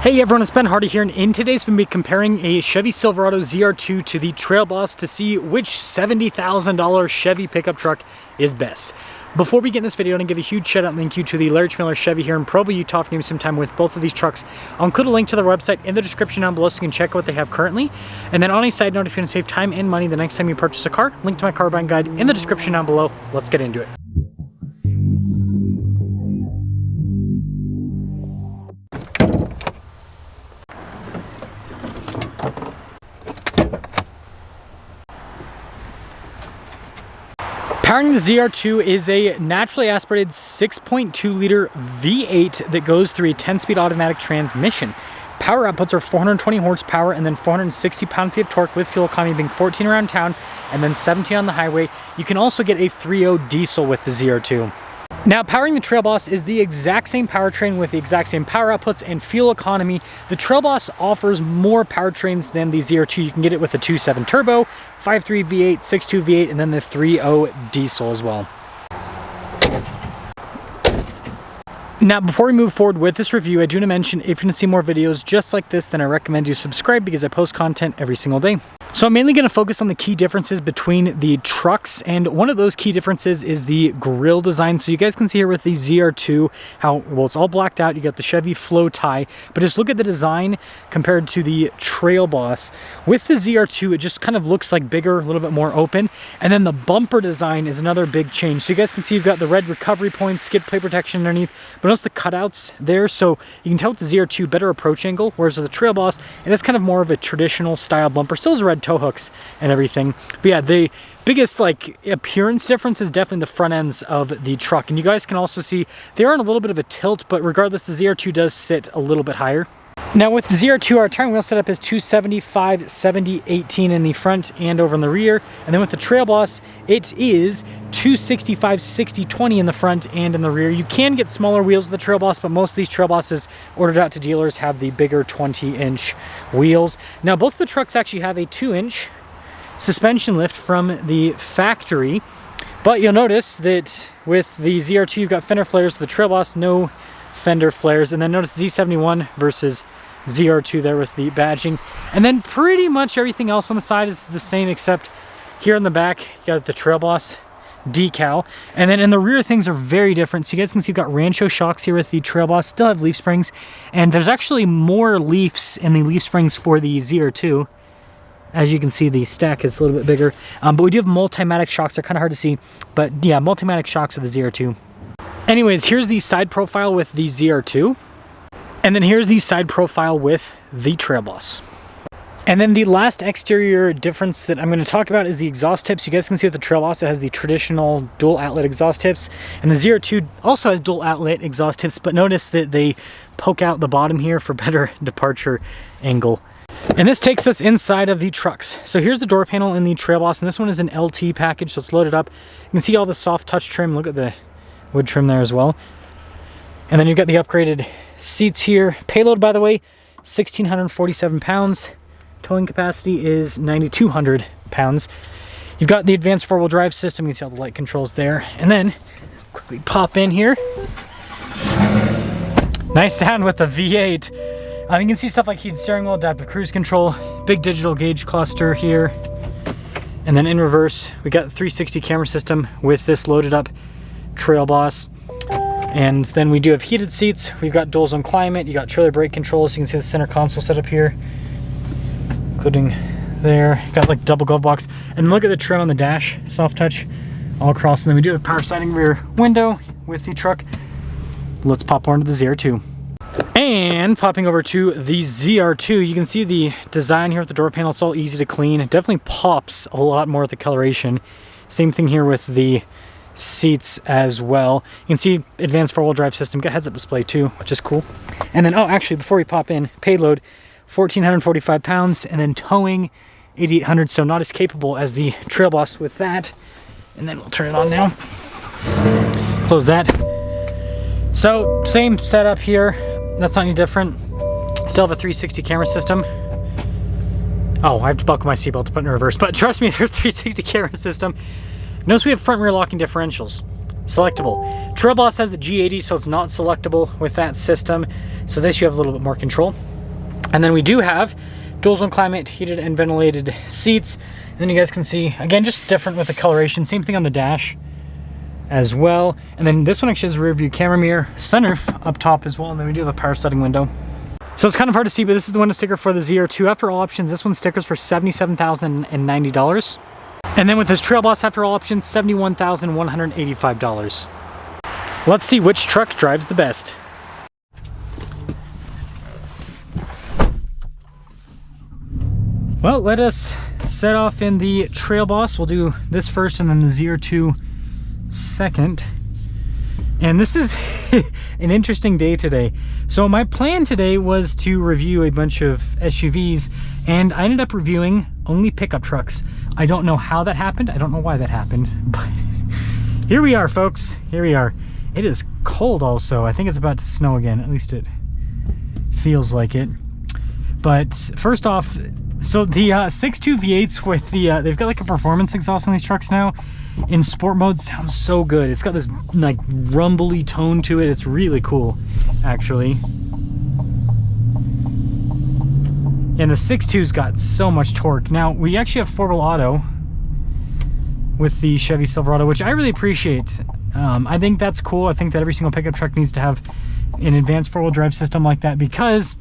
Hey everyone, it's Ben Hardy here, and in today's video, we'll be comparing a Chevy Silverado ZR2 to the Trail Boss to see which $70,000 Chevy pickup truck is best. Before we get in this video, I'm going to give a huge shout out and thank you to the Larry Miller Chevy here in Provo, Utah for giving me some time with both of these trucks. I'll include a link to their website in the description down below so you can check out what they have currently. And then on a side note, if you want to save time and money the next time you purchase a car, link to my car buying guide in the description down below. Let's get into it. Powering the ZR2 is a naturally aspirated 6.2 liter V8 that goes through a 10-speed automatic transmission. Power outputs are 420 horsepower and then 460 pound-feet of torque, with fuel economy being 14 around town and then 17 on the highway. You can also get a 3.0 diesel with the ZR2. Now, powering the Trail Boss is the exact same powertrain with the exact same power outputs and fuel economy. The Trail Boss offers more powertrains than the ZR2. You can get it with the 2.7 turbo, 5.3 V8, 6.2 V8, and then the 3.0 diesel as well. Now, before we move forward with this review, I do want to mention if you want to see more videos just like this, then I recommend you subscribe because I post content every single day. So I'm mainly going to focus on the key differences between the trucks, and one of those key differences is the grille design. So you guys can see here with the ZR2 how, well, it's all blacked out. You got the Chevy flow tie, but just look at the design compared to the Trail Boss. With the ZR2, it just kind of looks like bigger, a little bit more open, and then the bumper design is another big change. So you guys can see you've got the red recovery points, skid plate protection underneath, but notice the cutouts there, so you can tell with the ZR2 better approach angle, whereas with the Trail Boss, it has kind of more of a traditional style bumper. Still has red tow hooks and everything, but yeah, the biggest like appearance difference is definitely the front ends of the truck. And you guys can also see they are on a little bit of a tilt, but regardless, the ZR2 does sit a little bit higher. Now with the ZR2, our tire wheel setup is 275 70 18 in the front and over in the rear, and then with the Trail Boss it is 265 60 20 in the front and in the rear. You can get smaller wheels with the Trail Boss, but most of these Trail Bosses ordered out to dealers have the bigger 20-inch wheels. Now both the trucks actually have a 2-inch suspension lift from the factory, but you'll notice that with the ZR2 you've got fender flares. With the Trail Boss, no fender flares. And then notice Z71 versus ZR2 there with the badging, and then pretty much everything else on the side is the same, except here in the back you got the Trail Boss decal, and then in the rear things are very different. So you guys can see you've got Rancho shocks here with the Trail Boss, still have leaf springs, and there's actually more leaves in the leaf springs for the ZR2. As you can see, the stack is a little bit bigger, but we do have multimatic shocks. They're kind of hard to see, but yeah, multimatic shocks with the ZR2. Anyways, here's the side profile with the ZR2. And then here's the side profile with the Trail Boss. And then the last exterior difference that I'm going to talk about is the exhaust tips. You guys can see with the Trail Boss, it has the traditional dual outlet exhaust tips. And the ZR2 also has dual outlet exhaust tips, but notice that they poke out the bottom here for better departure angle. And this takes us inside of the trucks. So here's the door panel in the Trail Boss, and this one is an LT package, so it's loaded up. You can see all the soft touch trim. Look at the wood trim there as well. And then you've got the upgraded seats here. Payload, by the way, 1,647 pounds. Towing capacity is 9,200 pounds. You've got the advanced four-wheel drive system. You can see all the light controls there. And then quickly pop in here. Nice sound with the V8. You can see stuff like heated steering wheel, adaptive cruise control, big digital gauge cluster here. And then in reverse, we got the 360 camera system with this loaded up Trail Boss. And then we do have heated seats. We've got dual zone climate. You got trailer brake controls. You can see the center console set up here, including there. Got like double glove box. And look at the trim on the dash, soft touch all across. And then we do have power sliding rear window with the truck. Let's pop over to the ZR2. And popping over to the ZR2, you can see the design here with the door panel. It's all easy to clean. It definitely pops a lot more with the coloration. Same thing here with the seats as well. You can see advanced four-wheel drive system. Got heads-up display too, which is cool. And then, oh, actually, before we pop in, payload 1,445 pounds, and then towing 8,800. So not as capable as the Trail Boss with that. And then we'll turn it on now. Close that. So same setup here. That's not any different. Still have a 360 camera system. Oh, I have to buckle my seatbelt to put it in reverse, but trust me, there's 360 camera system. Notice we have front and rear locking differentials. Selectable. Trail Boss has the G80, so it's not selectable with that system. So this you have a little bit more control. And then we do have dual zone climate, heated and ventilated seats. And then you guys can see, again, just different with the coloration. Same thing on the dash as well. And then this one actually has a rear view camera mirror, sunroof up top as well. And then we do have a power setting window. So it's kind of hard to see, but this is the window sticker for the ZR2. After all options, this one's stickers for $77,090. And then with this Trail Boss, after all options, $71,185. Let's see which truck drives the best. Well, let us set off in the Trail Boss. We'll do this first and then the ZR2 second. And this is an interesting day today. So my plan today was to review a bunch of SUVs, and I ended up reviewing only pickup trucks. I don't know how that happened. I don't know why that happened, but here we are, folks. Here we are. It is cold also. I think it's about to snow again. At least it feels like it. But first off, so the 6.2 V8s with the, they've got like a performance exhaust on these trucks now. In sport mode, sounds so good. It's got this like rumbly tone to it. It's really cool, actually. And the 6.2's got so much torque. Now, we actually have 4-wheel auto with the Chevy Silverado, which I really appreciate. I think that's cool. I think that every single pickup truck needs to have an advanced 4-wheel drive system like that, because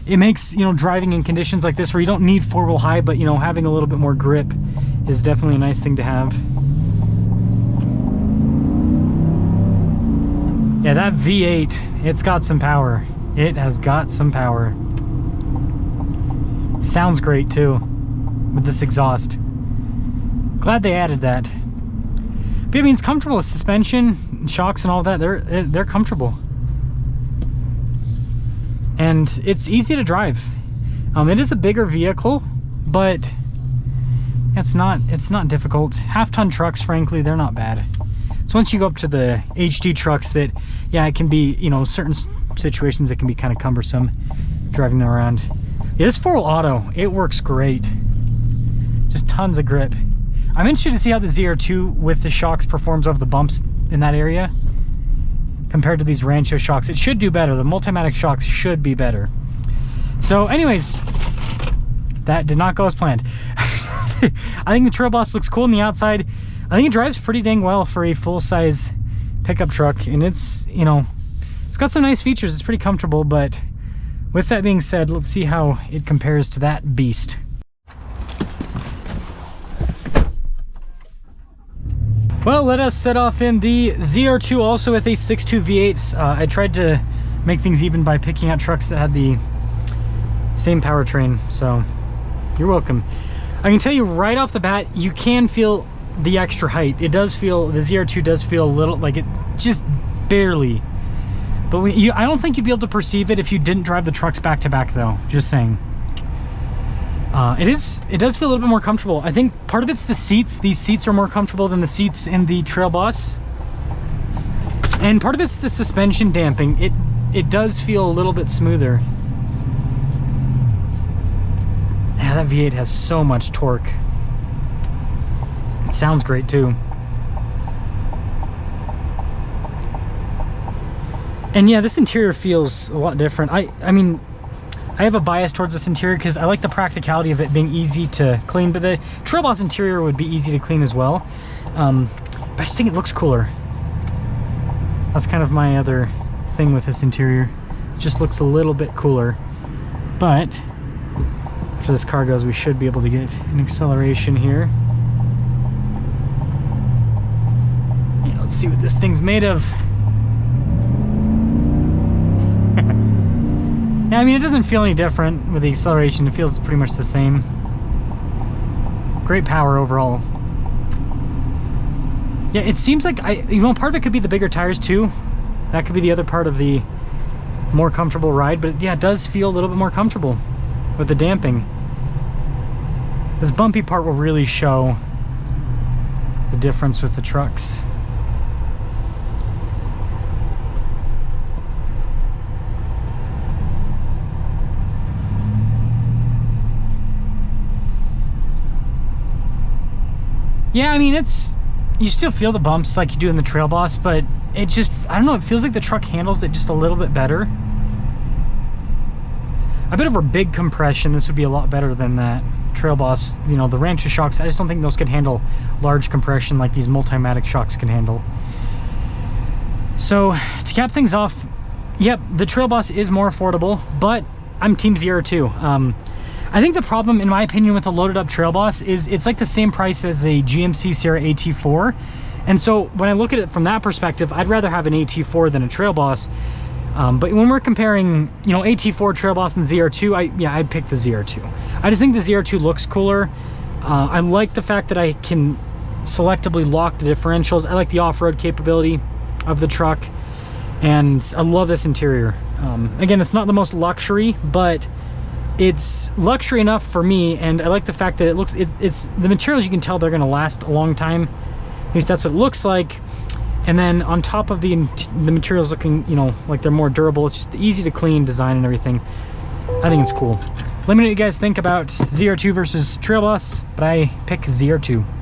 it makes, you know, driving in conditions like this where you don't need 4-wheel high, but, you know, having a little bit more grip is definitely a nice thing to have. Yeah, that V8, it's got some power. It has got some power. Sounds great too with this exhaust. Glad they added that. But I mean, it's comfortable. Suspension, shocks, and all that, they're comfortable. And it's easy to drive. It is a bigger vehicle, but it's not difficult. Half-ton trucks, frankly, they're not bad. So once you go up to the HD trucks, that, yeah, it can be, you know, certain situations it can be kind of cumbersome driving them around. Yeah, this 4-wheel auto, it works great. Just tons of grip. I'm interested to see how the ZR2 with the shocks performs over the bumps in that area compared to these Rancho shocks. It should do better. The Multimatic shocks should be better. So anyways, that did not go as planned. I think the Trail Boss looks cool on the outside. I think it drives pretty dang well for a full-size pickup truck, and it's, you know, it's got some nice features. It's pretty comfortable, but with that being said, let's see how it compares to that beast. Well, let us set off in the ZR2, also with a 6.2 V8. I tried to make things even by picking out trucks that had the same powertrain, so you're welcome. I can tell you right off the bat, you can feel the extra height. It does feel, the ZR2 does feel a little, like it just barely. But I don't think you'd be able to perceive it if you didn't drive the trucks back to back though, just saying. It does feel a little bit more comfortable. I think part of it's the seats. These seats are more comfortable than the seats in the Trail Boss. And part of it's the suspension damping. It does feel a little bit smoother. Yeah, that V8 has so much torque. It sounds great too. And yeah, this interior feels a lot different. I mean, I have a bias towards this interior because I like the practicality of it being easy to clean, but the Trail Boss interior would be easy to clean as well. But I just think it looks cooler. That's kind of my other thing with this interior. It just looks a little bit cooler. But after this car goes, we should be able to get an acceleration here. Yeah, let's see what this thing's made of. Yeah, I mean, it doesn't feel any different with the acceleration. It feels pretty much the same. Great power overall. Yeah, it seems like, you know, part of it could be the bigger tires too. That could be the other part of the more comfortable ride, but yeah, it does feel a little bit more comfortable with the damping. This bumpy part will really show the difference with the trucks. Yeah, I mean, you still feel the bumps like you do in the Trail Boss, but it just, I don't know, it feels like the truck handles it just a little bit better. a bit of a big compression. This would be a lot better than that Trail Boss. You know, the Rancher shocks, I just don't think those could handle large compression like these Multimatic shocks can handle. So to cap things off, yep, the Trail Boss is more affordable, but I'm Team ZR2. I think the problem, in my opinion, with a loaded up Trail Boss is it's like the same price as a GMC Sierra AT4. And so when I look at it from that perspective, I'd rather have an AT4 than a Trail Boss. But when we're comparing, you know, AT4, Trail Boss, and ZR2, I'd pick the ZR2. I just think the ZR2 looks cooler. I like the fact that I can selectively lock the differentials. I like the off-road capability of the truck, and I love this interior. Again, it's not the most luxury, but it's luxury enough for me, and I like the fact that it looks, it's the materials, you can tell they're going to last a long time. At least that's what it looks like. And then on top of the materials looking, you know, like they're more durable, it's just easy to clean design and everything. I think it's cool. Let me know what you guys think about ZR2 versus Trail Boss, but I pick ZR2.